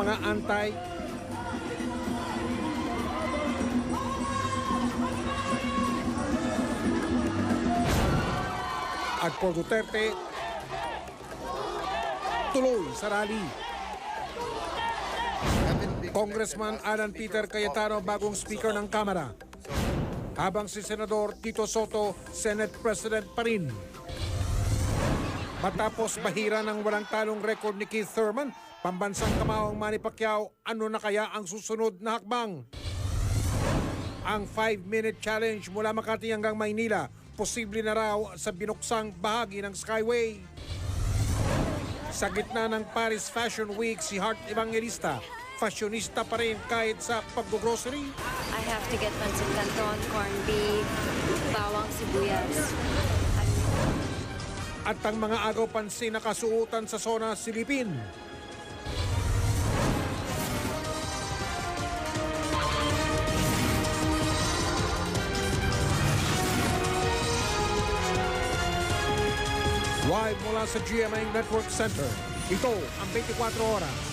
mga antay. At por Duterte, tuloy sa rally. Congressman Alan Peter Cayetano, bagong speaker ng Kamara. Habang si Senador Tito Soto, Senate President pa rin. Matapos bahira ng walang talong record ni Keith Thurman, pambansang kamao ang Manny Pacquiao, ano na kaya ang susunod na hakbang? Ang 5-minute challenge mula Makati hanggang Maynila, posible na raw sa binuksang bahagi ng Skyway. Sa gitna ng Paris Fashion Week, si Heart Evangelista, fashionista pa rin kahit sa pag-grocery. I have to get pancit canton, corned beef, bawang sibuyas. At ang mga agaw pansin na kasuotan sa zona Philippine. Live mula sa GMA Network Center, ito ang 24 oras.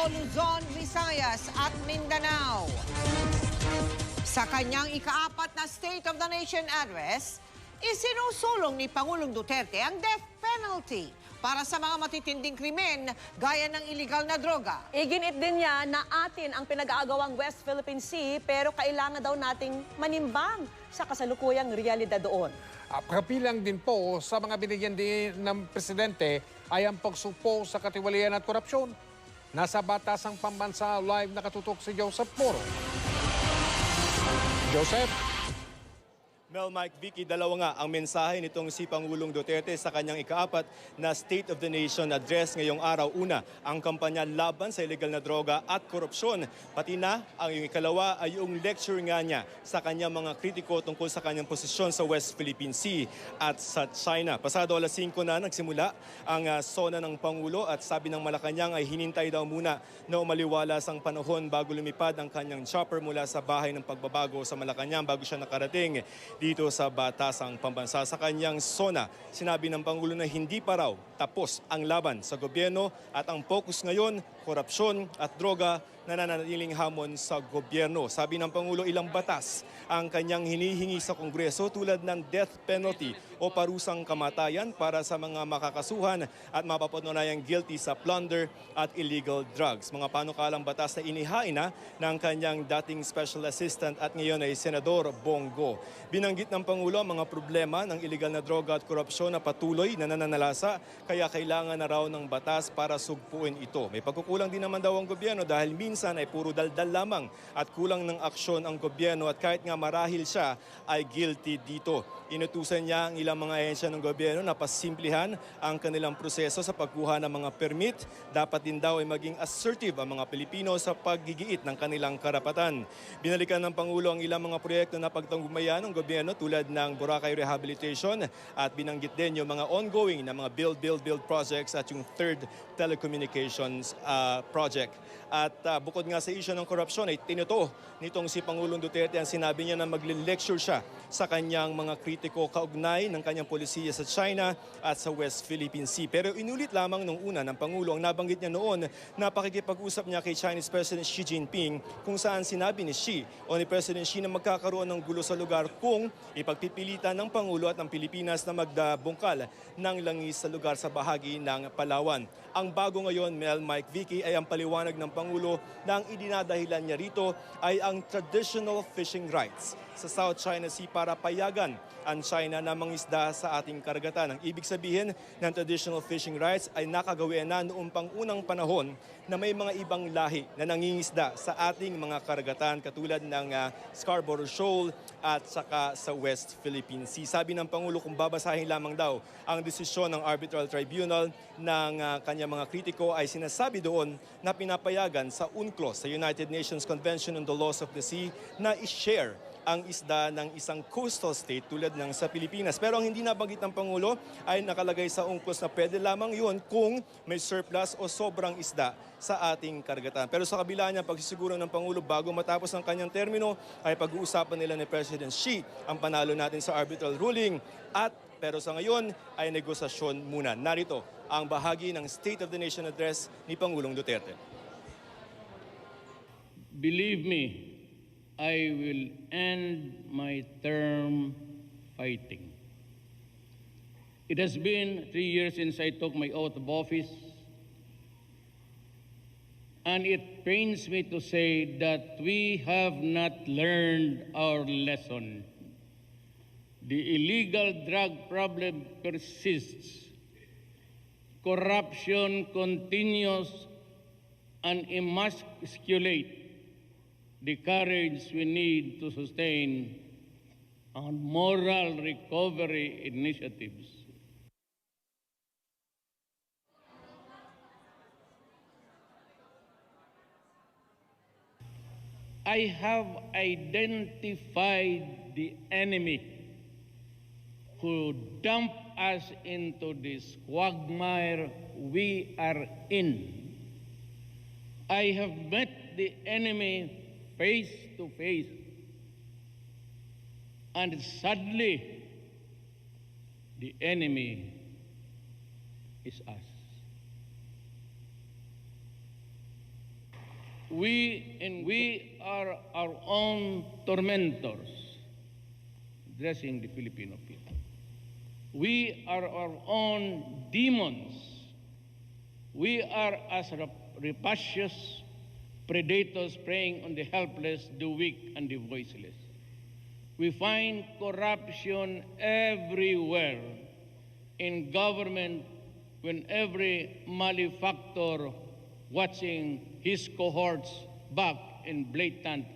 Luzon, Visayas at Mindanao. Sa kanyang ikaapat na State of the Nation Address, isinusulong ni Pangulong Duterte ang death penalty para sa mga matitinding krimen gaya ng iligal na droga. Iginit din niya na atin ang pinag-aagawang West Philippine Sea pero kailangan daw nating manimbang sa kasalukuyang realidad doon. Kapilang din po sa mga binigyan din ng Presidente ay ang pagsupo sa katiwalian at korupsyon. Nasa Batasang Pambansa, live nakatutok si Joseph Moro. Joseph? Mel, Mike, Vicky, dalawa nga ang mensahe nitong si Pangulong Duterte sa kanyang ikaapat na State of the Nation address ngayong araw. Una, ang kampanya laban sa illegal na droga at korupsyon. Pati na ang ikalawa ay yung lecture nga niya sa kanyang mga kritiko tungkol sa kanyang posisyon sa West Philippine Sea at sa China. Pasado alas 5 na nagsimula ang sona ng Pangulo at sabi ng Malacanang ay hinintay daw muna na umaliwalas ang panahon bago lumipad ang kanyang chopper mula sa bahay ng pagbabago sa Malacanang bago siya nakarating dito sa Batasang Pambansa. Sa kanyang sona, sinabi ng Pangulo na hindi pa raw tapos ang laban sa gobyerno at ang focus ngayon, korupsyon at droga na nananatiling hamon sa gobyerno. Sabi ng Pangulo, ilang batas ang kanyang hinihingi sa Kongreso tulad ng death penalty o parusang kamatayan para sa mga makakasuhan at mapapatunayang guilty sa plunder at illegal drugs. Mga panukalang batas na inihain na ng kanyang dating special assistant at ngayon ay Senador Bongo. Binanggit ng Pangulo ang mga problema ng illegal na droga at korupsyon na patuloy na nananalasa kaya kailangan na raw ng batas para sugpuin ito. May pagkukulang din naman daw ang gobyerno dahil minsan ay puro daldal lamang at kulang ng aksyon ang gobyerno at kahit nga marahil siya ay guilty dito. Inutusan niya ang ilang mga ahensya ng gobyerno na pasimplihan ang kanilang proseso sa pagkuha ng mga permit. Dapat din daw ay maging assertive ang mga Pilipino sa paggigiit ng kanilang karapatan. Binalikan ng Pangulo ang ilang mga proyekto na pagtanggumayan ng gobyerno tulad ng Boracay Rehabilitation at binanggit din yung mga ongoing na mga build projects at yung third telecommunications project. At bukod nga sa issue ng korupsyon ay tinuto nitong si Pangulong Duterte ang sinabi niya na magle-lecture siya sa kanyang mga kritiko kaugnay ng kanyang polisiya sa China at sa West Philippine Sea. Pero inulit lamang nung una ng Pangulo ang nabanggit niya noon na pakikipag-usap niya kay Chinese President Xi Jinping kung saan sinabi ni Xi o ni President Xi na magkakaroon ng gulo sa lugar kung ipagpipilitan ng Pangulo at ng Pilipinas na magdabungkal ng langis sa lugar sa bahagi ng Palawan. Ang bago ngayon, Mel, Mike, Vicky, ay ang paliwanag ng Pangulo na ang idinadahilan niya rito ay ang traditional fishing rights sa South China Sea para payagan ang China na mangisda sa ating karagatan. Ang ibig sabihin ng traditional fishing rights ay nakagawian na noong pangunang panahon na may mga ibang lahi na nangingisda sa ating mga karagatan katulad ng Scarborough Shoal at saka sa West Philippine Sea. Sabi ng Pangulo kung babasahin lamang daw ang desisyon ng Arbitral Tribunal ng kanyang mga kritiko ay sinasabi doon na pinapayagan sa UNCLOS, sa United Nations Convention on the Laws of the Sea, na i-share ang isda ng isang coastal state tulad ng sa Pilipinas. Pero ang hindi nabanggit ng Pangulo ay nakalagay sa UNCLOS na pwede lamang yun kung may surplus o sobrang isda sa ating karagatan. Pero sa kabila niya, pagsisiguro ng Pangulo bago matapos ang kanyang termino ay pag-uusapan nila ni President Xi ang panalo natin sa arbitral ruling pero sa ngayon ay negosasyon muna. Narito ang bahagi ng State of the Nation Address ni Pangulong Duterte. Believe me, I will end my term fighting. It has been 3 years since I took my oath of office, and it pains me to say that we have not learned our lesson. The illegal drug problem persists. Corruption continues and emasculate the courage we need to sustain our moral recovery initiatives. I have identified the enemy who dumped us into this quagmire we are in. I have met the enemy face to face, and sadly, the enemy is us. We are our own tormentors, addressing the Filipino people. We are our own demons. We are as rapacious predators preying on the helpless, the weak, and the voiceless. We find corruption everywhere in government when every malefactor watching his cohorts back in blatant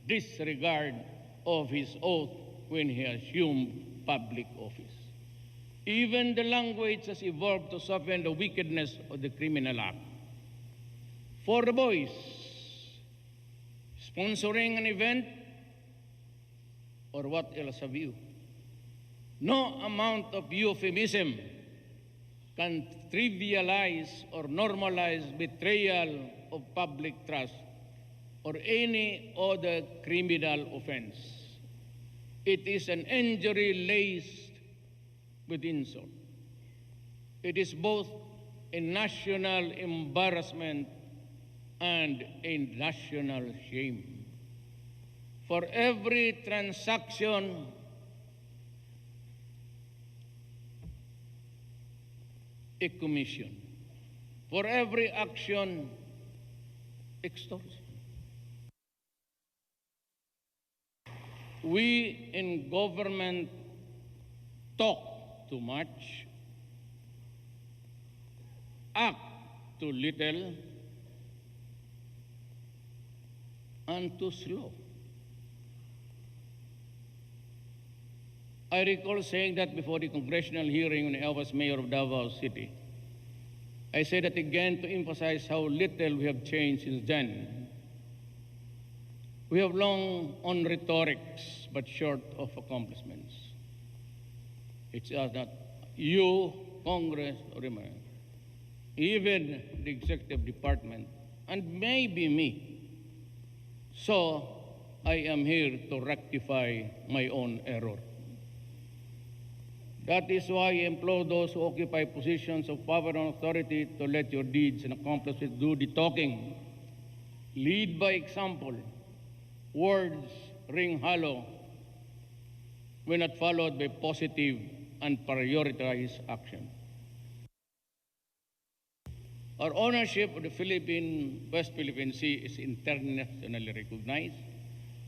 disregard of his oath when he assumed public office. Even the language has evolved to soften the wickedness of the criminal act. For the boys, sponsoring an event, or what else have you? No amount of euphemism can trivialize or normalize betrayal of public trust or any other criminal offense. It is an injury laced with insult. It is both a national embarrassment and a national shame. For every transaction, a commission. For every action, extortion. We in government talk too much, act too little, and too slow. I recall saying that before the congressional hearing when I was mayor of Davao City. I say that again to emphasize how little we have changed since then. We have long on rhetorics, but short of accomplishments. It's not you, Congress, or even the executive department, and maybe me. So I am here to rectify my own error. That is why I implore those who occupy positions of power and authority to let your deeds and accomplishments do the talking. Lead by example. Words ring hollow when not followed by positive and prioritized action. Our ownership of the West Philippine Sea is internationally recognized.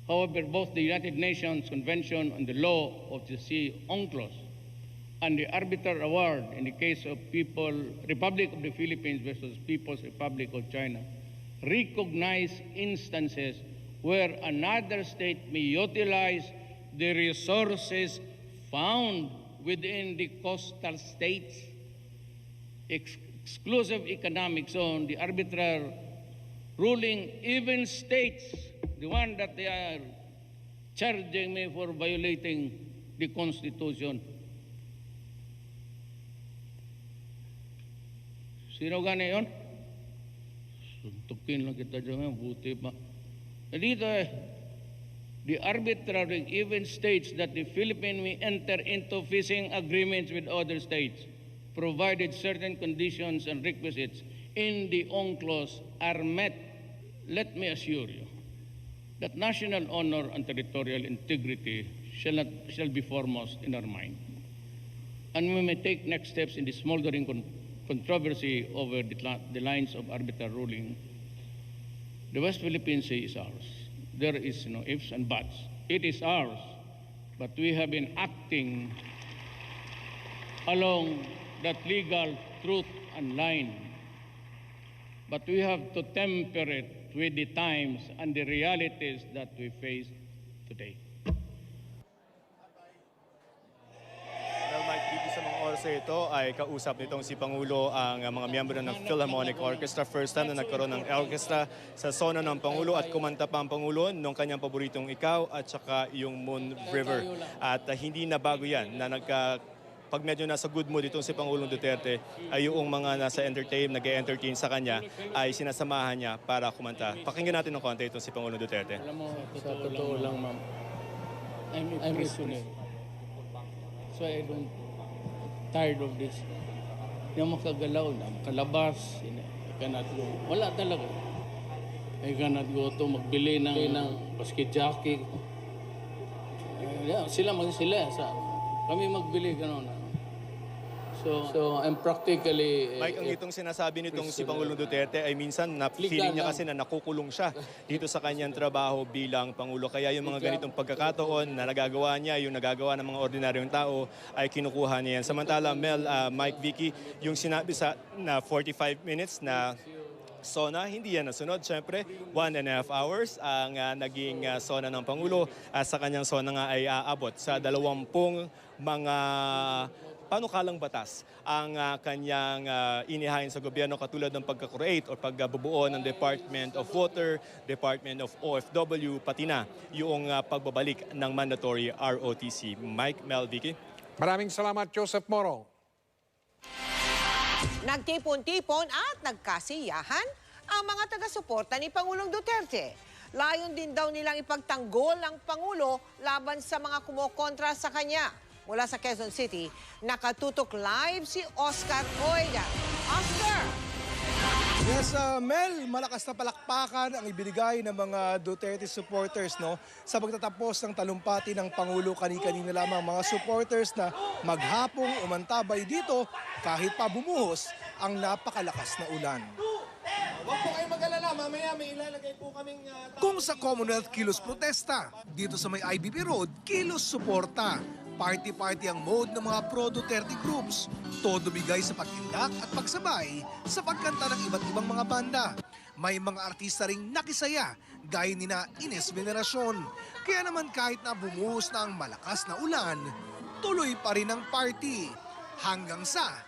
However, both the United Nations Convention on the Law of the Sea, UNCLOS, and the arbiter award in the case of Republic of the Philippines versus People's Republic of China recognize instances where another state may utilize the resources found within the coastal states, exclusive economic zone, the arbitral ruling even states, the one that they are charging me for violating the Constitution. Sino gani yun? Suntukin lang kita dyan, buti pa. Dito the arbitrary even states that the Philippines may enter into fishing agreements with other states, provided certain conditions and requisites in the UNCLOS are met. Let me assure you that national honor and territorial integrity shall be foremost in our mind. And we may take next steps in the smoldering controversy over the lines of arbitral ruling. The West Philippine Sea is ours. There is no ifs and buts. It is ours, but we have been acting along that legal truth and line. But we have to temper it with the times and the realities that we face today. Mike, dito sa mga oras na ito ay kausap nitong si Pangulo ang mga miyembro ng Philharmonic Orchestra. First time na nagkaroon ng orchestra sa zona ng Pangulo at kumanta pa ang Pangulo nung kanyang paboritong Ikaw at saka yung Moon River. At hindi na bago yan na pag medyo nasa good mood itong si Pangulong Duterte ay yung mga nasa nag-entertain sa kanya ay sinasamahan niya para kumanta. Pakinggan natin ng konti itong si Pangulong Duterte. Alam mo, sa totoo lang, ma'am, I'm prisoner. So I don't tired of this. Yung makagalaw na, kalabas, I cannot go. Wala talaga. I cannot go to magbili ng basket jacket. Sila. Kami magbili, gano'n. So I'm practically... Mike, ang itong sinasabi nitong si Pangulong Duterte ay minsan feeling niya kasi na nakukulong siya dito sa kanyang trabaho bilang Pangulo. Kaya yung mga ganitong pagkakataon na nagagawa niya, yung nagagawa ng mga ordinaryong tao ay kinukuha niya yan. Samantala, Mel, Mike, Vicky, yung sinabi na 45 minutes na SONA, hindi yan nasunod. Siyempre, 1.5 hours ang naging SONA ng Pangulo. Sa kanyang SONA nga ay aabot sa 20 mga panukalang batas ang kanyang inihain sa gobyerno katulad ng pagka-create o pagbubuo ng Department of Water, Department of OFW, pati na yung pagbabalik ng mandatory ROTC. Mike, Mel, Vicky. Maraming salamat, Joseph Moro. Nagtipon-tipon at nagkasiyahan ang mga taga-suporta ni Pangulong Duterte. Layon din daw nilang ipagtanggol ang Pangulo laban sa mga kumokontra sa kanya. Mula sa Quezon City, nakatutok live si Oscar Oida. Oscar! Yes, Mel, malakas na palakpakan ang ibinigay ng mga Duterte supporters sa pagtatapos ng talumpati ng Pangulo. Kani-kanina lamang mga supporters na maghapong umantabay dito kahit pa bumuhos ang napakalakas na ulan. Huwag po kayong mag-alala, mamaya may ilalagay po kaming... Kung sa Commonwealth kilos protesta, dito sa may IBP Road, kilos suporta. Party-party ang mode ng mga pro-Duterte groups. Todo bigay sa pagtindak at pagsabay sa pagkanta ng iba't ibang mga banda. May mga artista ring nakisaya, gaya ni na Ines Veneracion. Kaya naman kahit na bumuhos na ang malakas na ulan, tuloy pa rin ang party. Hanggang sa...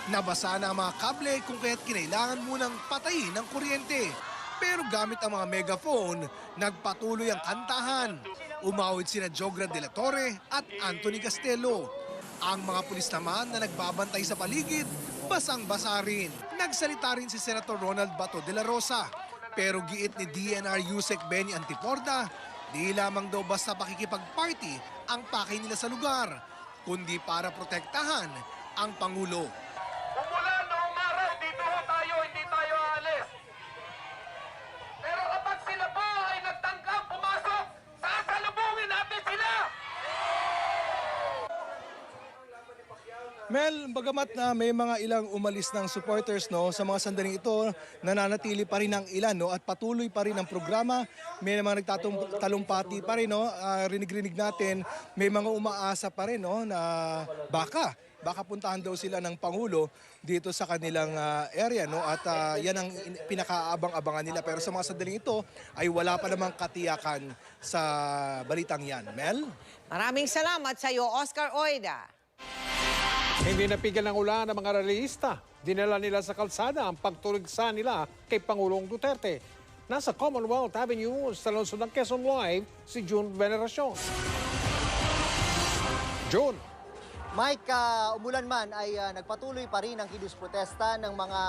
nabasa na ang mga kable kung kaya't kinailangan munang patayin ang kuryente. Pero gamit ang mga megaphone, nagpatuloy ang kantahan. Umawit sina Jogra de la Torre at Anthony Castelo. Ang mga pulis naman na nagbabantay sa paligid, basang-basa rin. Nagsalita rin si Senator Ronald Bato de la Rosa. Pero giit ni DNR Yusek Benny Antiporda, di lamang daw basta pakikipag-party ang pakay nila sa lugar, kundi para protektahan ang Pangulo. Mula noong araw, dito ho tayo, hindi tayo aalis. Pero kapag sila po ay nagtangkang pumasok, sasalubungin natin sila! Mel, bagamat na may mga ilang umalis ng supporters sa mga sandaling ito, nananatili pa rin ang ilan at patuloy pa rin ang programa. May mga nagtalumpati pa rin, rinig-rinig natin, may mga umaasa pa rin na baka puntahan daw sila ng Pangulo dito sa kanilang area at yan ang pinakaabang-abangan nila. Pero sa mga sandaling ito ay wala pa namang katiyakan sa balitang yan. Mel? Maraming salamat sa iyo, Oscar Oida. Hindi napigil ng ulan ng mga rallyista. Dinala nila sa kalsada ang pagtuligsa nila kay Pangulong Duterte. Nasa Commonwealth Avenue sa lungsod ng Quezon Live, si June Veneracion. June. Mike, umulan man ay nagpatuloy pa rin ang kilos-protesta ng mga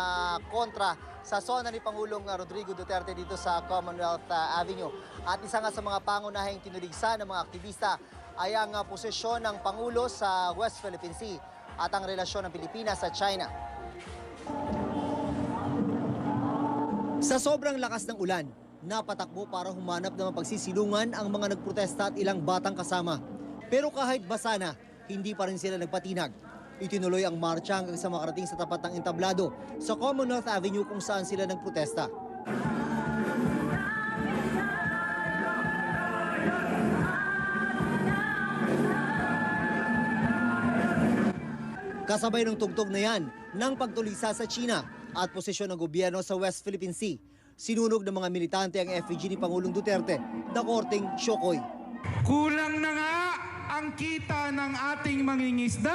kontra sa sona ni Pangulong Rodrigo Duterte dito sa Commonwealth Avenue. At isa nga sa mga pangunahing tinuligsa ng mga aktivista ay ang posisyon ng Pangulo sa West Philippine Sea at ang relasyon ng Pilipinas sa China. Sa sobrang lakas ng ulan, napatakbo para humanap ng pagsisilungan ang mga nagprotesta at ilang batang kasama. Pero kahit basa na, hindi pa rin sila nagpatinag. Itinuloy ang marcha hanggang sa makarating sa tapat ng entablado sa Commonwealth Avenue kung saan sila nagprotesta. Kasabay ng tugtog na yan ng pagtulisa sa China at posisyon ng gobyerno sa West Philippine Sea. Sinunog ng mga militante ang effigy ni Pangulong Duterte na korteng Shokoy. Kulang na nga ang kita ng ating mangingisda,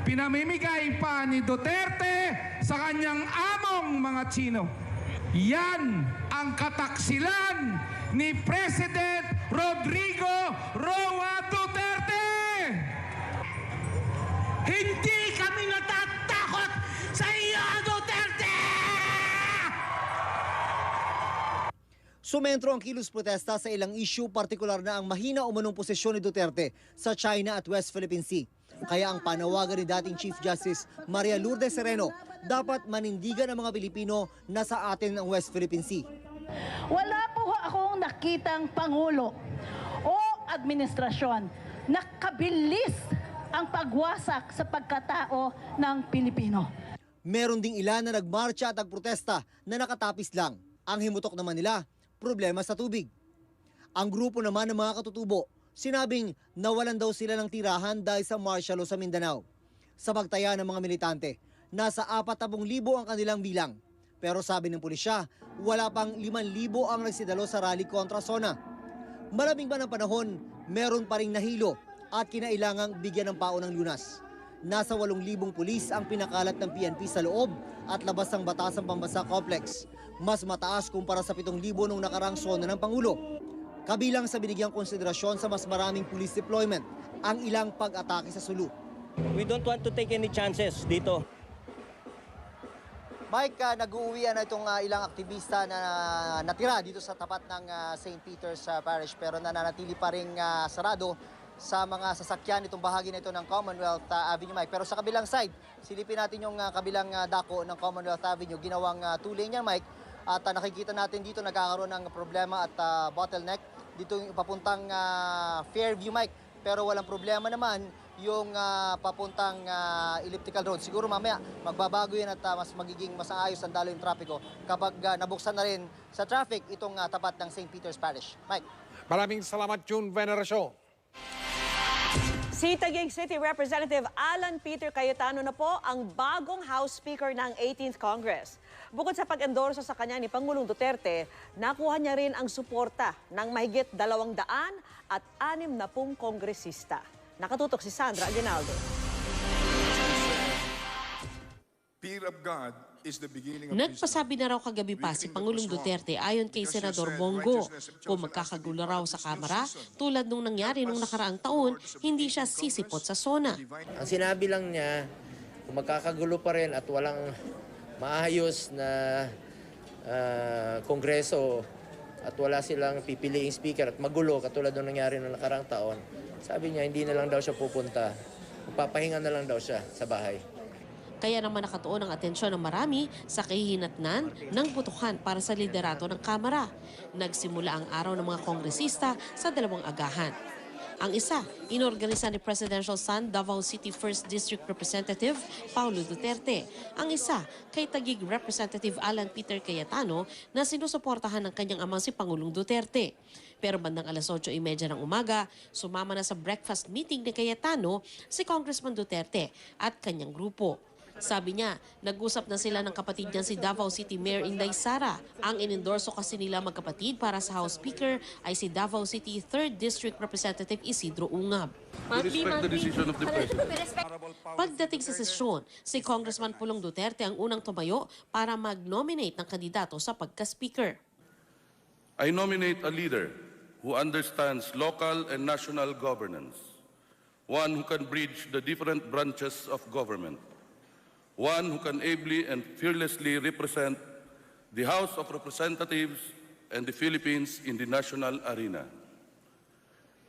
pinamimigay pa ni Duterte sa kanyang among mga Chino. Yan ang kataksilan ni President Rodrigo Roa Duterte! Hindi kami natatakot sa iyo, Duterte! Sumentro ang kilos protesta sa ilang issue, partikular na ang mahina umanong posisyon ni Duterte sa China at West Philippine Sea. Kaya ang panawagan ni dating Chief Justice Maria Lourdes Sereno, dapat manindigan ang mga Pilipino na sa atin ang West Philippine Sea. Wala po akong nakitang Pangulo o administrasyon na kabilis ang pagwasak sa pagkatao ng Pilipino. Meron ding ilan na nagmarcha at nagprotesta na nakatapis lang. Ang himutok naman nila, problema sa tubig. Ang grupo naman ng mga katutubo, sinabing nawalan daw sila ng tirahan dahil sa martial law sa Mindanao. Sa pagtaya ng mga militante, nasa 40,000 ang kanilang bilang. Pero sabi ng pulisya, wala pang 5,000 ang nagsidalo sa rally kontra SONA. Malamig ba ng panahon, meron pa ring nahilo at kinailangang bigyan ng paon ng lunas. Nasa 8,000 pulis ang pinakalat ng PNP sa loob at labas ng Batasang Pambansa Complex. Mas mataas kumpara sa 7,000 nung nakarang SONA ng Pangulo. Kabilang sa binigyang konsiderasyon sa mas maraming police deployment, ang ilang pag-atake sa Sulu. We don't want to take any chances dito. Mike, nag-uuwian na itong ilang aktivista na natira dito sa tapat ng St. Peter's Parish pero nananatili pa rin sarado sa mga sasakyan itong bahagi na ito ng Commonwealth Avenue, Mike. Pero sa kabilang side, silipin natin yung kabilang dako ng Commonwealth Avenue. Ginawang two-lane yan, Mike. At nakikita natin dito nagkakaroon ng problema at bottleneck. Dito yung papuntang Fairview, Mike. Pero walang problema naman yung papuntang elliptical road. Siguro mamaya magbabago yan at mas magiging masaayos ang dalo yung trapiko kapag nabuksan na rin sa traffic itong tapat ng St. Peter's Parish. Mike. Maraming salamat, June Veneracion. Si Taguig City Representative Alan Peter Cayetano na po ang bagong House Speaker ng 18th Congress. Bukod sa pag-endorso sa kanya ni Pangulong Duterte, nakuha niya rin ang suporta ng mahigit 260 kongresista. Nakatutok si Sandra Aguinaldo. Fear of God is the beginning of Nagpasabi na raw kagabi pa si Pangulong Duterte ayon kay Senador Bongo. Kung magkakagulo raw sa Kamara, tulad nung nangyari nung nakaraang taon, hindi siya sisipot sa SONA. Ang sinabi lang niya, kung magkakagulo pa rin at walang maayos na kongreso at wala silang pipiliing speaker at magulo katulad nung nangyari nung nakaraang taon, sabi niya hindi na lang daw siya pupunta. Papahinga na lang daw siya sa bahay. Kaya naman nakatuon ang atensyon ng marami sa kahihinatnan ng butuhan para sa liderato ng Kamara. Nagsimula ang araw ng mga kongresista sa dalawang agahan. Ang isa, inorganisa ni Presidential Son Davao City 1st District Representative Paulo Duterte. Ang isa, kay Taguig Representative Alan Peter Cayetano na sinusuportahan ng kanyang amang si Pangulong Duterte. Pero bandang alas 8:30 ng umaga, sumama na sa breakfast meeting ni Cayetano si Congressman Duterte at kanyang grupo. Sabi niya, nag-usap na sila ng kapatid niya si Davao City Mayor Inday Sara. Ang inendorso kasi nila magkapatid para sa House Speaker ay si Davao City 3rd District Representative Isidro Ungab. Pagdating sa sesyon, si Congressman Pulong Duterte ang unang tumayo para mag-nominate ng kandidato sa pagka-speaker. I nominate a leader who understands local and national governance, one who can bridge the different branches of government, one who can ably and fearlessly represent the House of Representatives and the Philippines in the national arena.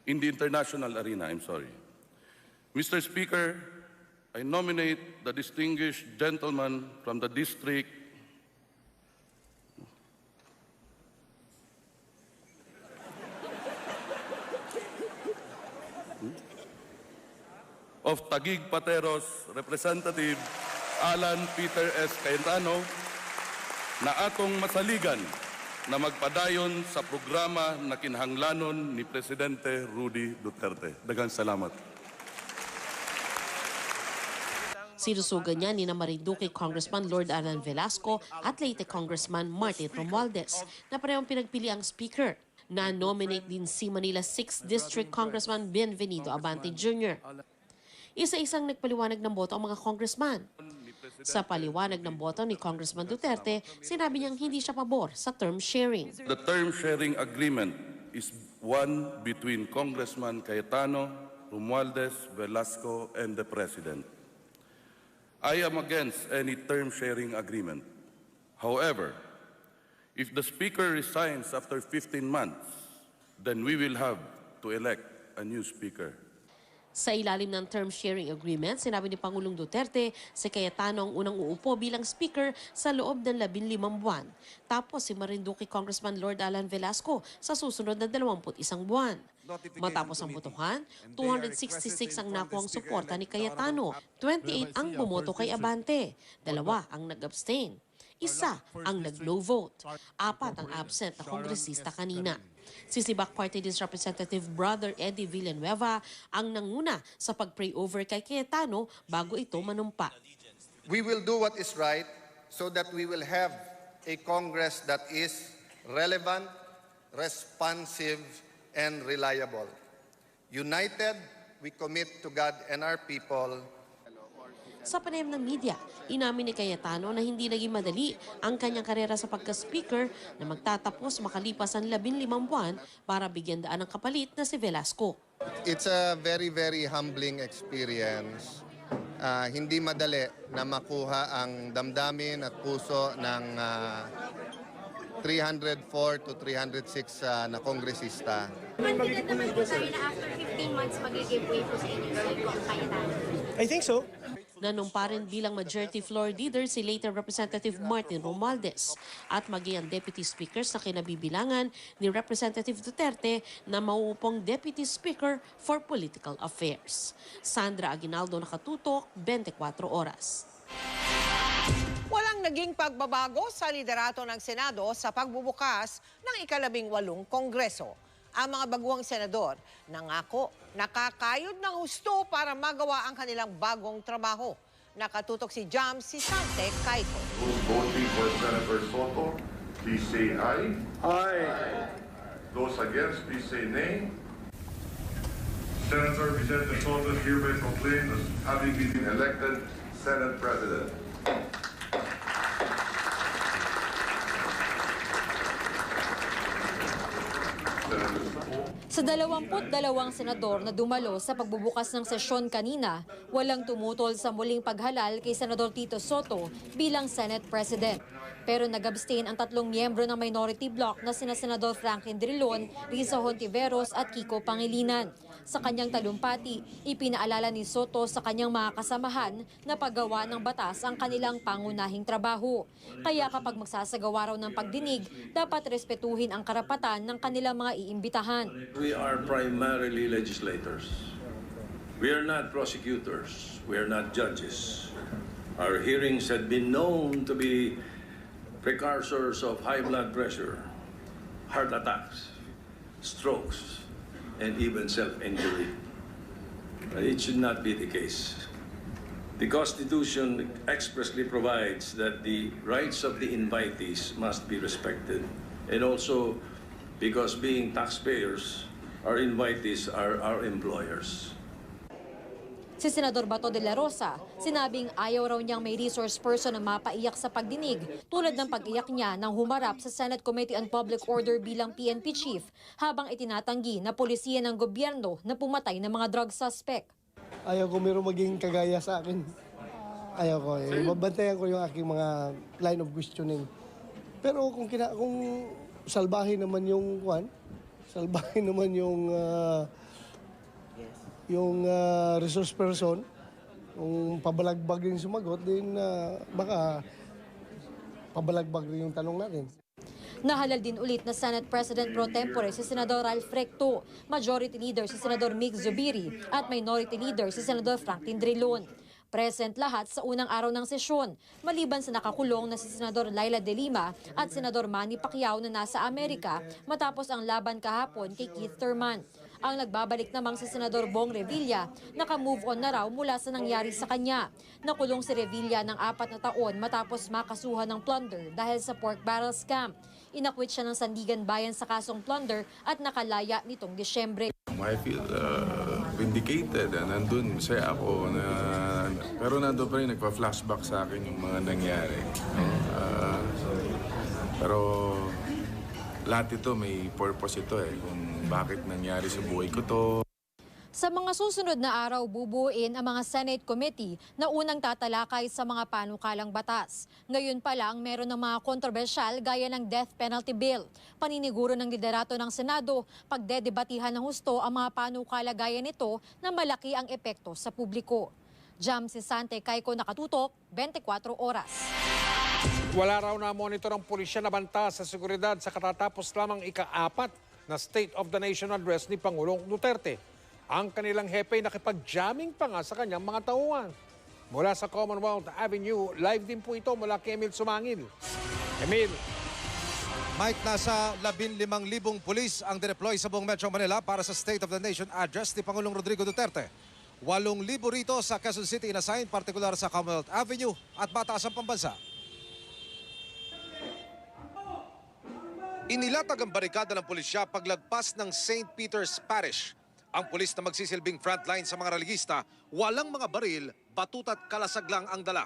In the international arena, Mr. Speaker, I nominate the distinguished gentleman from the district of Taguig Pateros, Representative Alan Peter S. Cayetano, na atong masaligan na magpadayon sa programa na kinahanglanon ni Presidente Rudy Duterte. Daghang salamat. Sinusugan niya ni Marinduque Congressman Lord Alan Velasco at Leyte Congressman Martin Romualdez na parehong pinagpili ang speaker. Na-nominate din si Manila 6th District Congressman Bienvenido Abante Jr. Isa-isang nagpaliwanag ng boto ang mga congressman. Sa paliwanag ng boto ni Congressman Duterte, sinabi niyang hindi siya pabor sa term sharing. The term sharing agreement is one between Congressman Cayetano, Romualdez, Velasco, and the President. I am against any term sharing agreement. However, if the Speaker resigns after 15 months, then we will have to elect a new Speaker. Sa ilalim ng term sharing agreement, sinabi ni Pangulong Duterte, si Cayetano ang unang uupo bilang speaker sa loob ng 15 buwan. Tapos si Marinduque Congressman Lord Alan Velasco sa susunod na 21 buwan. Matapos ang botohan, 266 ang nakuhang suporta ni Cayetano, 28 ang bumoto kay Abante, 2 ang nag-abstain. Isa ang nag-no vote. 4 ang absent na kongresista kanina. Si Sibak Party List Representative Brother Eddie Villanueva ang nanguna sa pag-pray over kay Cayetano bago ito manumpa. We will do what is right so that we will have a Congress that is relevant, responsive, and reliable. United, we commit to God and our people. Sa panayam ng media, inamin ni Cayetano na hindi naging madali ang kanyang karera sa pagka-speaker na magtatapos makalipas ang 15 buwan para bigyan daan ng kapalit na si Velasco. It's a very, very humbling experience. Hindi madali na makuha ang damdamin at puso ng 304 to 306 na kongresista. Confident naman po tayo na after 15 months mag-give way po sa inyo ang Cayetano? I think so. Nanumpa rin bilang majority floor leader si later Representative Martin Romualdez at maging ang deputy speakers na kinabibilangan ni Representative Duterte na mauupong deputy speaker for political affairs. Sandra Aguinaldo, nakatutok, 24 oras. Walang naging pagbabago sa liderato ng Senado sa pagbubukas ng ika-18 Kongreso. Ang mga baguhang senador nangako nakakayod ng husto para magawa ang kanilang bagong trabaho. Nakatutok si Jam Sisante Kaiko. Those voting for Senator Soto, please say aye. Aye. Those against, please say nay. Senator Vicente Soto is hereby proclaimed as having been elected Senate President. Sa 22 senador na dumalo sa pagbubukas ng sesyon kanina, walang tumutol sa muling paghalal kay Senador Tito Soto bilang Senate President. Pero nag-abstain ang 3 miyembro ng minority bloc na sina Senador Franklin Drilon, Risa Hontiveros at Kiko Pangilinan. Sa kanyang talumpati, ipinaalala ni Soto sa kanyang mga kasamahan na paggawa ng batas ang kanilang pangunahing trabaho. Kaya kapag magsasagawa raw ng pagdinig, dapat respetuhin ang karapatan ng kanilang mga iimbitahan. We are primarily legislators. We are not prosecutors. We are not judges. Our hearings had been known to be precursors of high blood pressure, heart attacks, strokes, and even self-injury. It should not be the case. The Constitution expressly provides that the rights of the invitees must be respected. And also, because being taxpayers, our invitees are our employers. Si Senador Bato de la Rosa, sinabing ayaw raw niyang may resource person na mapaiyak sa pagdinig tulad ng pag-iyak niya nang humarap sa Senate Committee on Public Order bilang PNP chief habang itinatanggi na polisiya ng gobyerno na pumatay ng mga drug suspect. Ayaw ko meron maging kagaya sa akin. Ayaw ko. Babantayan ko yung aking mga line of questioning. Pero kung salbahin naman yung salbahin naman yung resource person, kung pabalagbag yung sumagot, din baka pabalagbag rin yung tanong natin. Nahalal din ulit na Senate President Pro Tempore si Senador Ralph Recto, Majority Leader si Senador Mig Zubiri at Minority Leader si Senador Franklin Drilon. Present lahat sa unang araw ng sesyon, maliban sa nakakulong na si Senador Laila de Lima at Senador Manny Pacquiao na nasa Amerika matapos ang laban kahapon kay Keith Thurman. Ang nagbabalik namang si Senador Bong Revilla, naka-move on na raw mula sa nangyari sa kanya. Nakulong si Revilla ng 4 na taon matapos makasuhan ng plunder dahil sa pork barrel scam. Inakwit siya ng Sandigan Bayan sa kasong plunder at nakalaya nitong Disyembre. I feel vindicated. Nandun, masaya ako. Pero nandun pa rin, nagpa-flashback sa akin yung mga nangyari. Pero lahat ito, may purpose ito kung bakit nangyari sa buhay ko to. Sa mga susunod na araw, bubuuin ang mga Senate Committee na unang tatalakay sa mga panukalang batas. Ngayon pa lang, meron ng mga kontrobersyal gaya ng death penalty bill. Paniniguro ng liderato ng Senado, pagdedebatihan ng husto ang mga panukala gaya nito na malaki ang epekto sa publiko. Jam si Sante Kaiko, nakatutok, 24 oras. Wala raw na monitor ang pulisya na banta sa seguridad sa katatapos lamang ika-4 na State of the Nation address ni Pangulong Duterte. Ang kanilang hepe nakipag-jamming pa nga sa kanyang mga tauhan. Mula sa Commonwealth Avenue, live din po ito mula kay Emil Sumangil. Emil. Mike, nasa 15,000 pulis ang dineploy sa buong Metro Manila para sa State of the Nation address ni Pangulong Rodrigo Duterte. 8,000 rito sa Quezon City inasign, partikular sa Commonwealth Avenue at Bataas ang Pambansa. Inilatag ang barikada ng pulisya paglagpas ng St. Peter's Parish. Ang pulis na magsisilbing frontline sa mga religista, walang mga baril, batut at kalasag lang ang dala.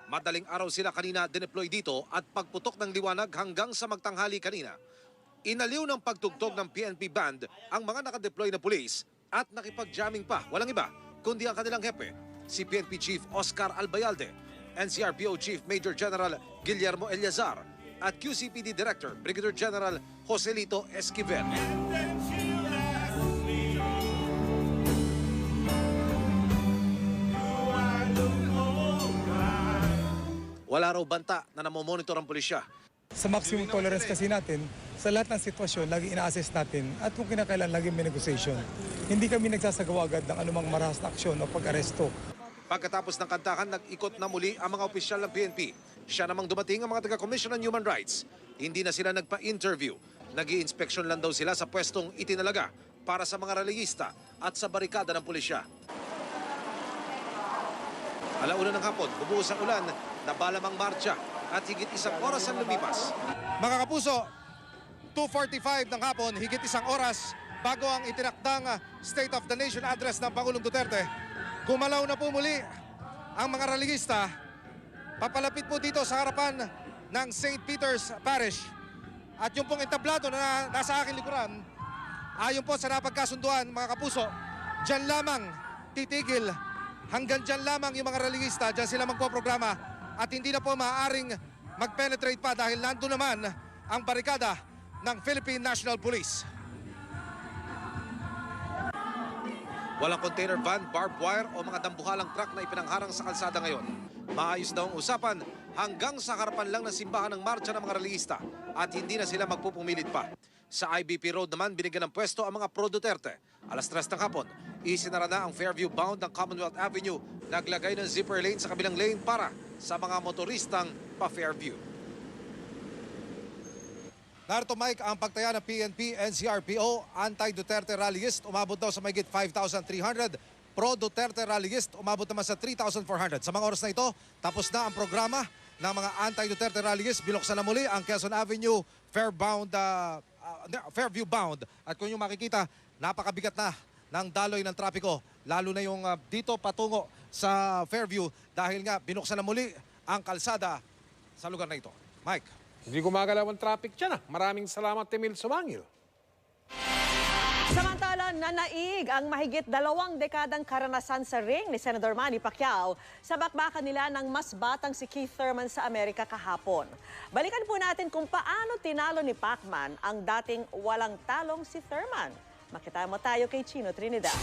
Madaling araw sila kanina dineploy dito at pagputok ng liwanag hanggang sa magtanghali kanina. Inaliw ng pagtugtog ng PNP band ang mga nakadeploy na pulis at nakipag-jamming pa. Walang iba, kundi ang kanilang hepe, si PNP Chief Oscar Albayalde, NCRPO Chief Major General Guillermo Eliazar at QCPD Director Brigadier General Joselito Esquivel. Wala raw banta na namomonitor ang pulisya. Sa maximum tolerance kasi natin, sa lahat ng sitwasyon, lagi ina-assess natin at kung kinakailan, lagi may negotiation. Hindi kami nagsasagawa agad ng anumang marahas na aksyon o pag-aresto. Pagkatapos ng kantahan, nag-ikot na muli ang mga opisyal ng PNP. Siya namang dumating ang mga taga-Commission on Human Rights. Hindi na sila nagpa-interview. Nag-i-inspeksyon lang daw sila sa pwestong itinalaga para sa mga relihista at sa barikada ng pulisya. Alauna ng hapon, bubuhos ang ulan, nabalamang marcha at higit 1 oras ang lumipas. Mga kapuso, 2:45 ng hapon, higit 1 oras bago ang itinakdang State of the Nation address ng Pangulong Duterte. Gumalaw na po muli ang mga relihista. Papalapit po dito sa harapan ng St. Peter's Parish. At yung pong entablado na nasa aking likuran, ayon po sa napagkasunduan mga kapuso, dyan lamang titigil. Hanggang dyan lamang yung mga relihista, dyan sila magpoprograma at hindi na po maaaring mag-penetrate pa dahil nandun naman ang barikada ng Philippine National Police. Walang container van, barbed wire o mga dambuhalang truck na ipinangharang sa kalsada ngayon. Maayos daw ang usapan hanggang sa harapan lang ng simbahan ng marcha ng mga relihista at hindi na sila magpupumilit pa. Sa IBP Road naman, binigyan ng pwesto ang mga pro-Duterte. Alas 3 ng hapon, isinara na ang Fairview bound ng Commonwealth Avenue. Naglagay ng zipper lane sa kabilang lane para sa mga motoristang pa-Fairview. Narito Mike, ang pagtaya ng PNP, NCRPO, anti-Duterte rallyist umabot daw sa mahigit 5,300. pro-Duterte rallyist, umabot naman sa 3,400. Sa mga oras na ito, tapos na ang programa ng mga anti-Duterte rallyist. Binuksan na muli ang Quezon Avenue, Fairview bound. At kung yung makikita, napakabigat na ng daloy ng trapiko, lalo na yung dito patungo sa Fairview dahil nga binuksan na muli ang kalsada sa lugar na ito. Mike. Hindi gumagalaw ang traffic dyan. Maraming salamat, Emil Sumangil. Samantala, nanaig ang mahigit 2 dekadang karanasan sa ring ni Senator Manny Pacquiao sa bakbakan nila ng mas batang si Keith Thurman sa Amerika kahapon. Balikan po natin kung paano tinalo ni Pacman ang dating walang talong si Thurman. Makita mo tayo kay Chino Trinidad.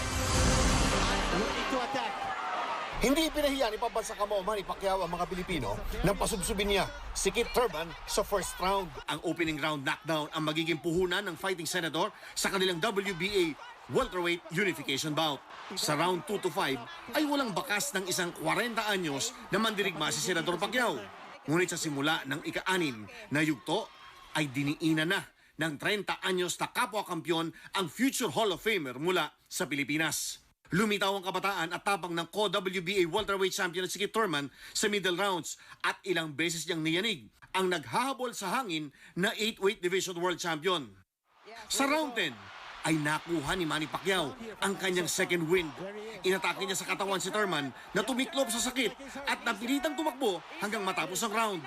Hindi pinahiya ni pambansang kamao Manny Pacquiao ang mga Pilipino nang pasubsubin niya si Keith Thurman sa first round. Ang opening round knockdown ang magiging puhunan ng fighting senator sa kanilang WBA welterweight unification bout. Sa round 2 to 5 ay walang bakas ng isang 40 anyos na mandirigma si Senador Pacquiao. Ngunit sa simula ng ika-6 na yugto ay diniina na ng 30 anyos na kapwa-kampyon ang future Hall of Famer mula sa Pilipinas. Lumitaw ang kabataan at tapang ng co-WBA welterweight champion si Keith Thurman sa middle rounds at ilang beses niyang niyanig ang naghahabol sa hangin na 8-weight division world champion. Sa round 10 ay nakuha ni Manny Pacquiao ang kanyang second win. Inatake niya sa katawan si Thurman na tumiklop sa sakit at napilitang tumakbo hanggang matapos ang round.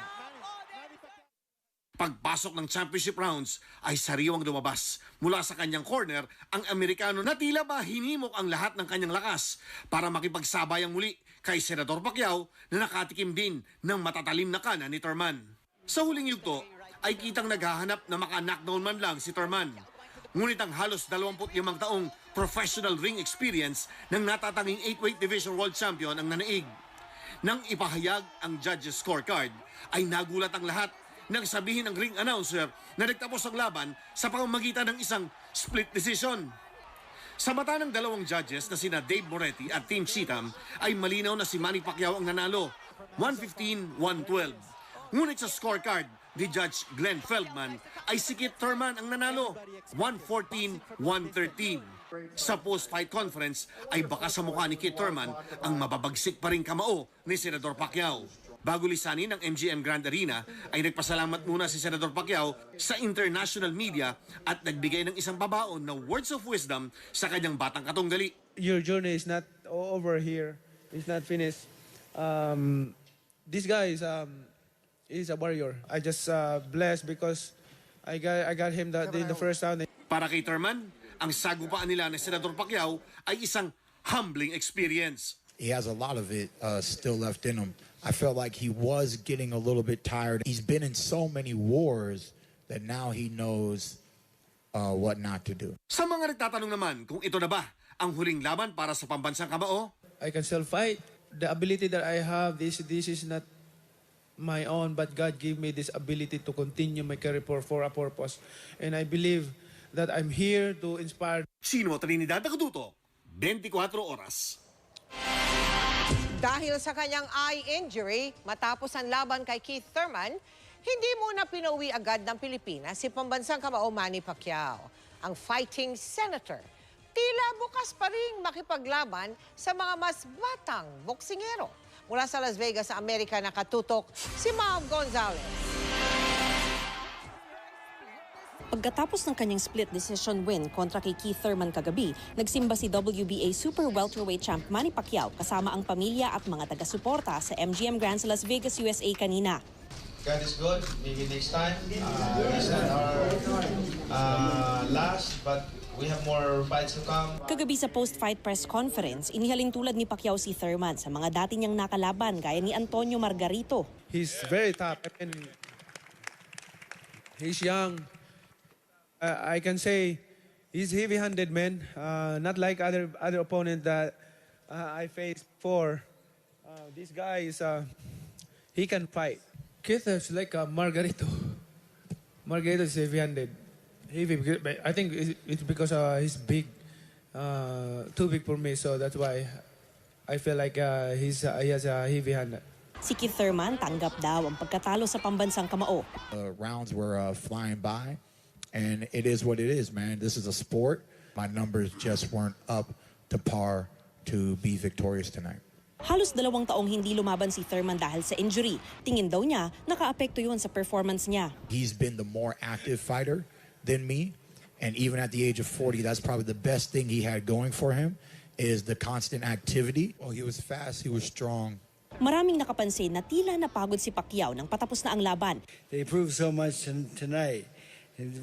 Pagpasok ng championship rounds ay sariwang lumabas mula sa kanyang corner ang Amerikano na tila ba hinimok ang lahat ng kanyang lakas para makipagsabayang muli kay Senador Pacquiao na nakatikim din ng matatalim na kanan ni Thurman. Sa huling yugto ay kitang naghahanap na maka-knockdown man lang si Thurman. Ngunit ang halos 25 taong professional ring experience ng natatanging 8-weight division world champion ang nanaig. Nang ipahayag ang judges scorecard ay nagulat ang lahat nang sabihin ng ring announcer na nagtapos ang laban sa pamamagitan ng isang split decision. Sa mata ng dalawang judges na sina Dave Moretti at Tim Cheatham ay malinaw na si Manny Pacquiao ang nanalo, 115-112. Ngunit sa scorecard ni Judge Glenn Feldman ay si Keith Thurman ang nanalo, 114-113. Sa post-fight conference ay baka sa mukha ni Keith Thurman ang mababagsik pa rin kamao ni Senador Pacquiao. Bago lisanin ng MGM Grand Arena ay nagpasalamat muna si Senador Pacquiao sa international media at nagbigay ng isang babaon na words of wisdom sa kanyang batang katunggali. Your journey is not over here. It's not finished. This guy is a warrior. I just blessed because I got him in the first round. Para kay Thurman, ang sagupaan nila ng Senador Pacquiao ay isang humbling experience. He has a lot of it still left in him. I felt like he was getting a little bit tired. He's been in so many wars that now he knows what not to do. Sa mga nagtatanong naman kung ito na ba ang huling laban para sa pambansang kamao, I can still fight. The ability that I have, this is not my own, but God gave me this ability to continue my career for a purpose. And I believe that I'm here to inspire. Sino Trinidad Nakaduto, 24 oras. Dahil sa kanyang eye injury, matapos ang laban kay Keith Thurman, hindi muna pinauwi agad ng Pilipinas si pambansang kamao Manny Pacquiao. Ang fighting senator, tila bukas pa rin makipaglaban sa mga mas batang boksingero. Mula sa Las Vegas, sa Amerika, nakatutok si Ma'am Gonzalez. Pagkatapos ng kanyang split decision win kontra kay Keith Thurman kagabi, nagsimba si WBA Super Welterweight Champ Manny Pacquiao kasama ang pamilya at mga taga-suporta sa MGM Grand sa Las Vegas, USA kanina. God is good. Maybe next time. It's not our last, but we have more fights to come. Kagabi sa post-fight press conference, inihalin tulad ni Pacquiao si Thurman sa mga dati niyang nakalaban gaya ni Antonio Margarito. He's very tough. I mean, he's young. I can say he's heavy-handed, man. Not like other opponent that I faced before. This guy is he can fight. Keith is like a Margarito. Margarito is heavy-handed. I think it's because he's big, too big for me. So that's why I feel like he has a heavy hand. Si Keith Thurman tanggap daw ang pagkatalo sa pambansang kamao. Rounds were flying by. And it is what it is, man. This is a sport. My numbers just weren't up to par to be victorious tonight. Halos 2 taong hindi lumaban si Thurman dahil sa injury. Tingin daw niya, nakaapekto yun sa performance niya. He's been the more active fighter than me. And even at the age of 40, that's probably the best thing he had going for him is the constant activity. Oh, he was fast, he was strong. Maraming nakapansin na tila napagod si Pacquiao nang patapos na ang laban. They proved so much tonight.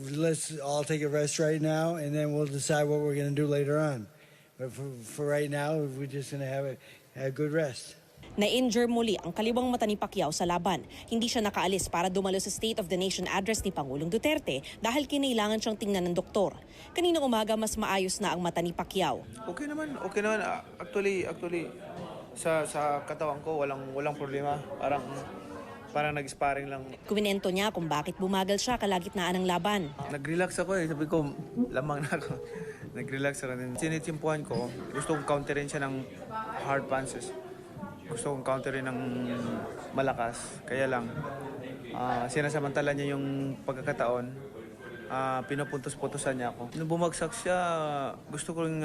Let's all take a rest right now, and then we'll decide what we're going to do later on. But for right now, we're just going to have a good rest. Na-injure muli ang kaliwang mata ni Pacquiao sa laban. Hindi siya nakaalis para dumalo sa State of the Nation address ni Pangulong Duterte dahil kinailangan siyang tingnan ng doktor. Kaninang umaga mas maayos na ang mata ni Pacquiao. Okay naman. Actually, sa katawan ko walang problema. Parang nag-sparring lang. Kuminento niya kung bakit bumagal siya kalagitnaan ng laban. Nag-relax ako eh. Sabi ko, lamang na ako. Nag-relax ako din. Sinitimpuhan ko, gusto kong counterin siya ng hard punches. Gusto kong counterin ng malakas. Kaya lang, sinasamantala niya yung pagkakataon. Pinupuntos-putosan niya ako. Nung bumagsak siya, gusto kong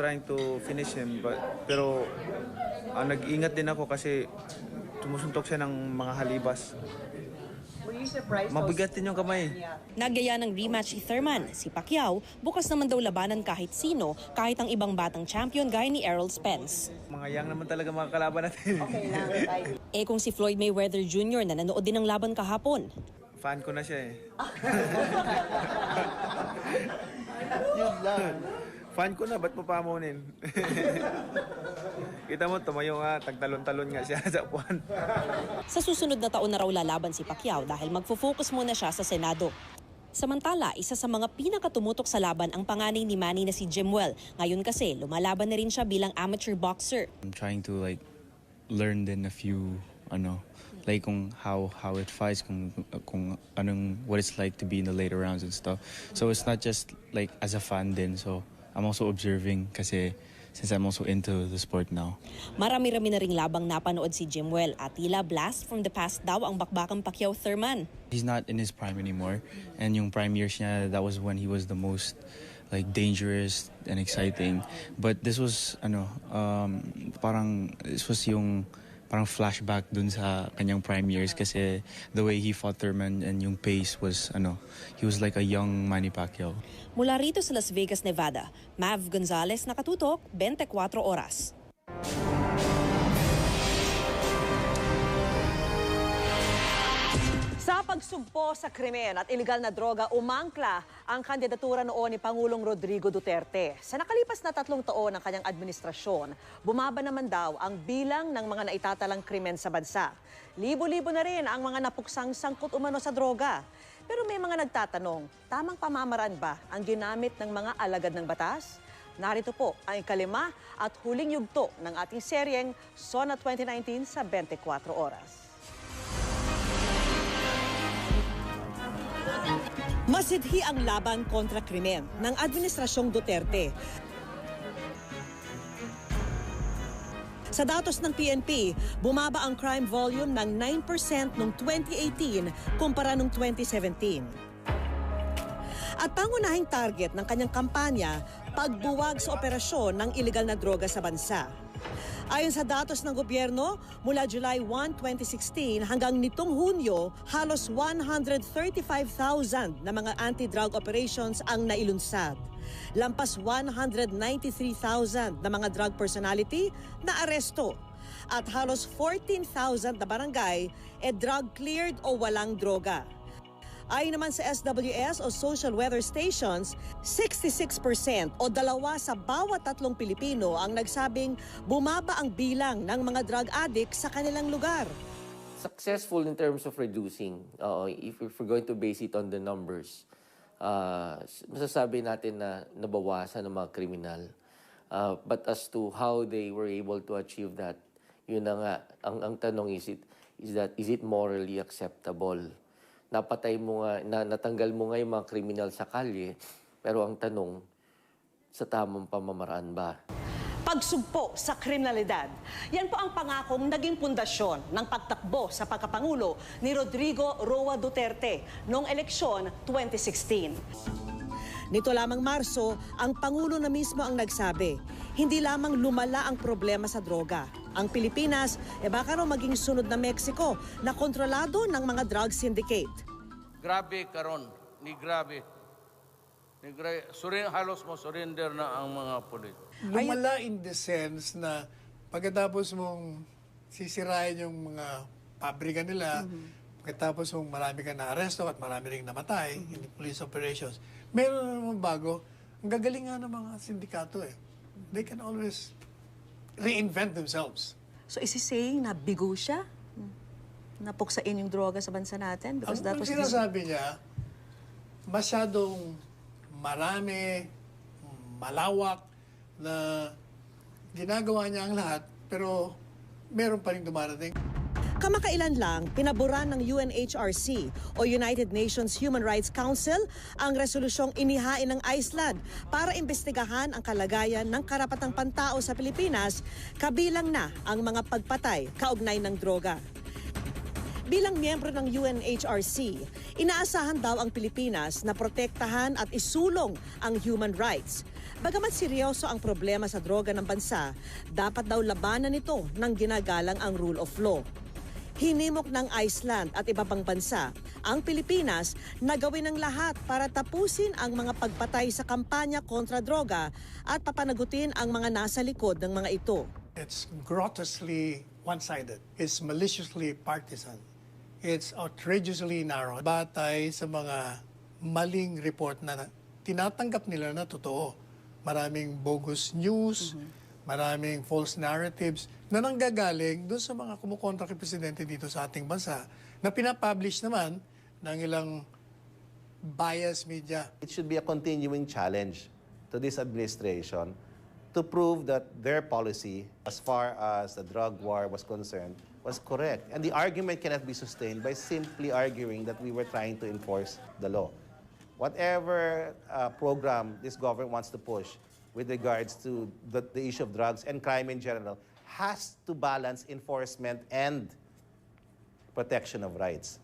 trying to finish him. Pero nag-ingat din ako kasi tumusuntok siya ng mga halibas. Were you surprised? Mabigat din yung kamay. Nagyaya ng rematch si Thurman. Si Pacquiao, bukas naman daw labanan kahit sino, kahit ang ibang batang champion gaya ni Errol Spence. Mga yang naman talaga mga kalaban natin. Okay lang, tayo. Kung si Floyd Mayweather Jr. na nanood din ng laban kahapon. Fan ko na siya eh. Yun lang. Fan ko na, ba't mo pamunin? Kita mo, tumayo nga, tagtalon-talon nga siya sa upuan. Sa susunod na taon na raw lalaban si Pacquiao dahil magfo-focus muna siya sa Senado. Samantala, isa sa mga pinakatumutok sa laban ang panganay ni Manny na si Jimwell. Ngayon kasi, lumalaban na rin siya bilang amateur boxer. I'm trying to learn din a few, kung how it fights, kung what it's like to be in the later rounds and stuff. So it's not just as a fan din, so I'm also observing kasi since I'm also into the sport now. Marami-rami na ring labang napanood si Jimwell at tila blast from the past daw ang bakbakang Pacquiao-Thurman. He's not in his prime anymore, and yung prime years niya, that was when he was the most dangerous and exciting. But this was parang flashback dun sa kanyang prime years kasi the way he fought Thurman and yung pace was he was like a young Manny Pacquiao. Mula rito sa Las Vegas, Nevada, Mav Gonzalez, nakatutok, 24 oras. Sa pagsugpo sa krimen at iligal na droga, umangkla ang kandidatura noon ni Pangulong Rodrigo Duterte. Sa nakalipas na 3 taon ng kanyang administrasyon, bumaba naman daw ang bilang ng mga naitatalang krimen sa bansa. Libo-libo na rin ang mga napuksang sangkot umano sa droga. Pero may mga nagtatanong, tamang pamamaraan ba ang ginamit ng mga alagad ng batas? Narito po ang ikalima at huling yugto ng ating seryeng SONA 2019 sa 24 oras. Masidhi ang laban kontra krimen ng Administrasyong Duterte. Sa datos ng PNP, bumaba ang crime volume ng 9% noong 2018 kumpara noong 2017. At pangunahing target ng kanyang kampanya, pagbuwag sa operasyon ng iligal na droga sa bansa. Ayon sa datos ng gobyerno, mula July 1, 2016 hanggang nitong Hunyo, halos 135,000 na mga anti-drug operations ang nailunsad. Lampas 193,000 na mga drug personality na aresto. At halos 14,000 na barangay drug cleared o walang droga. Ayon naman sa SWS o Social Weather Stations, 66% o 2 sa bawat 3 Pilipino ang nagsabing bumaba ang bilang ng mga drug addict sa kanilang lugar. Successful in terms of reducing, if we're going to base it on the numbers, masasabi natin na nabawasan ng mga kriminal. But as to how they were able to achieve that, yun na nga, ang tanong is it morally acceptable? Napatay mo nga, natanggal mo nga yung mga kriminal sa kalye, pero ang tanong, sa tamang pamamaraan ba? Pagsugpo sa kriminalidad. Yan po ang pangakong naging pundasyon ng pagtakbo sa pagkapangulo ni Rodrigo Roa Duterte noong eleksyon 2016. Nito lamang Marso, ang Pangulo na mismo ang nagsabi, hindi lamang lumala ang problema sa droga. Ang Pilipinas, baka raw maging sunod na Mexico na kontrolado ng mga drug syndicate. Grabe karon, ni grabe. Halos mo surrender na ang mga pulis. Lumala in the sense na pagkatapos mong sisirain yung mga pabrika nila, pagkatapos mong marami ka na-aresto at marami ring namatay in the police operations, meron naman bago, ang gagaling nga ng mga sindikato eh. They can always reinvent themselves. So is he saying na bigo siya? Napuksain yung droga sa bansa natin? Because that was sinasabi niya, masyadong marami, malawak, na ginagawa niya ang lahat, pero meron pa rin dumarating. Kamakailan lang, pinaboran ng UNHRC o United Nations Human Rights Council ang resolusyong inihain ng Iceland para imbestigahan ang kalagayan ng karapatang pantao sa Pilipinas, kabilang na ang mga pagpatay kaugnay ng droga. Bilang miyembro ng UNHRC, inaasahan daw ang Pilipinas na protektahan at isulong ang human rights. Bagamat seryoso ang problema sa droga ng bansa, dapat daw labanan nito ng ginagalang ang rule of law. Hinimok ng Iceland at iba pang bansa ang Pilipinas na gawin ang lahat para tapusin ang mga pagpatay sa kampanya kontra droga at papanagutin ang mga nasa likod ng mga ito. It's grotesquely one-sided. It's maliciously partisan. It's outrageously narrow. Batay sa mga maling report na tinatanggap nila na totoo. Maraming bogus news, maraming false narratives na nanggagaling doon sa mga kumukontra kay Presidente dito sa ating bansa na pinapublish naman ng ilang biased media. It should be a continuing challenge to this administration to prove that their policy, as far as the drug war was concerned, was correct. And the argument cannot be sustained by simply arguing that we were trying to enforce the law. Whatever program this government wants to push with regards to the issue of drugs and crime in general has to balance enforcement and protection of rights.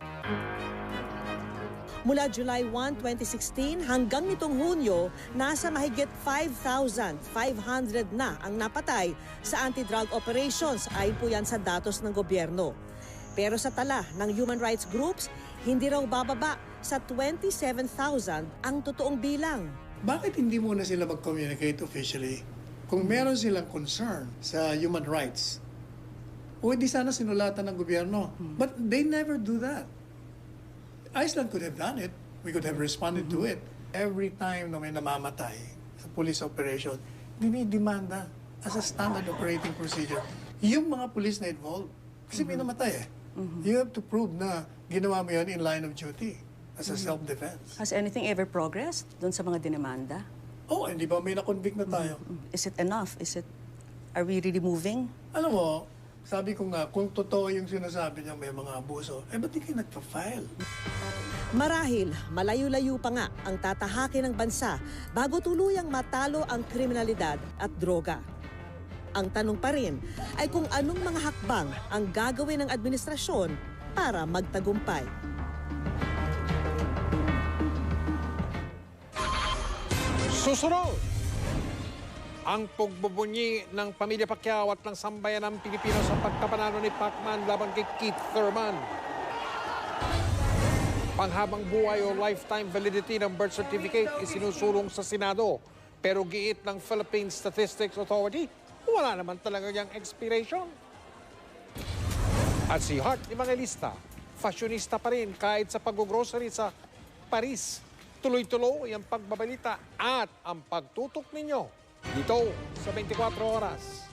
Mula July 1, 2016 hanggang nitong Hunyo, nasa mahigit 5,500 na ang napatay sa anti-drug operations ayon po yan sa datos ng gobyerno. Pero sa tala ng human rights groups, hindi raw bababa sa 27,000 ang totoong bilang. Bakit hindi muna sila mag-communicate officially kung meron silang concern sa human rights? O hindi sana sinulatan ng gobyerno. But they never do that. Iceland could have done it. We could have responded to it. Every time na may namamatay sa police operation, dinidemanda as a standard operating procedure yung mga police na involved. Kasi may namatay eh. You have to prove na ginawa mo yun in line of duty as a self-defense. Has anything ever progressed doon sa mga dinemanda? Oh, hindi ba may na-convict na tayo? Is it enough? Are we really moving? Alam mo, sabi ko nga, kung totoo yung sinasabi niya may mga abuso, ba't di kayo nagpa-file? Marahil, malayo-layo pa nga ang tatahakin ng bansa bago tuluyang matalo ang kriminalidad at droga. Ang tanong pa rin ay kung anong mga hakbang ang gagawin ng administrasyon para magtagumpay. Susunod, ang pagbubunyi ng pamilya Pacquiao at ng sambayan ng Pilipino sa pagkapanalo ni Pacman laban kay Keith Thurman. Panghabang buhay o lifetime validity ng birth certificate isinusulong sa Senado. Pero giit ng Philippine Statistics Authority, wala naman talaga niyang expiration. At si Hart Evangelista, fashionista pa rin kahit sa pag-grocery sa Paris. Tuloy-tuloy ang pagbabalita at ang pagtutok ninyo dito sa 24 Oras.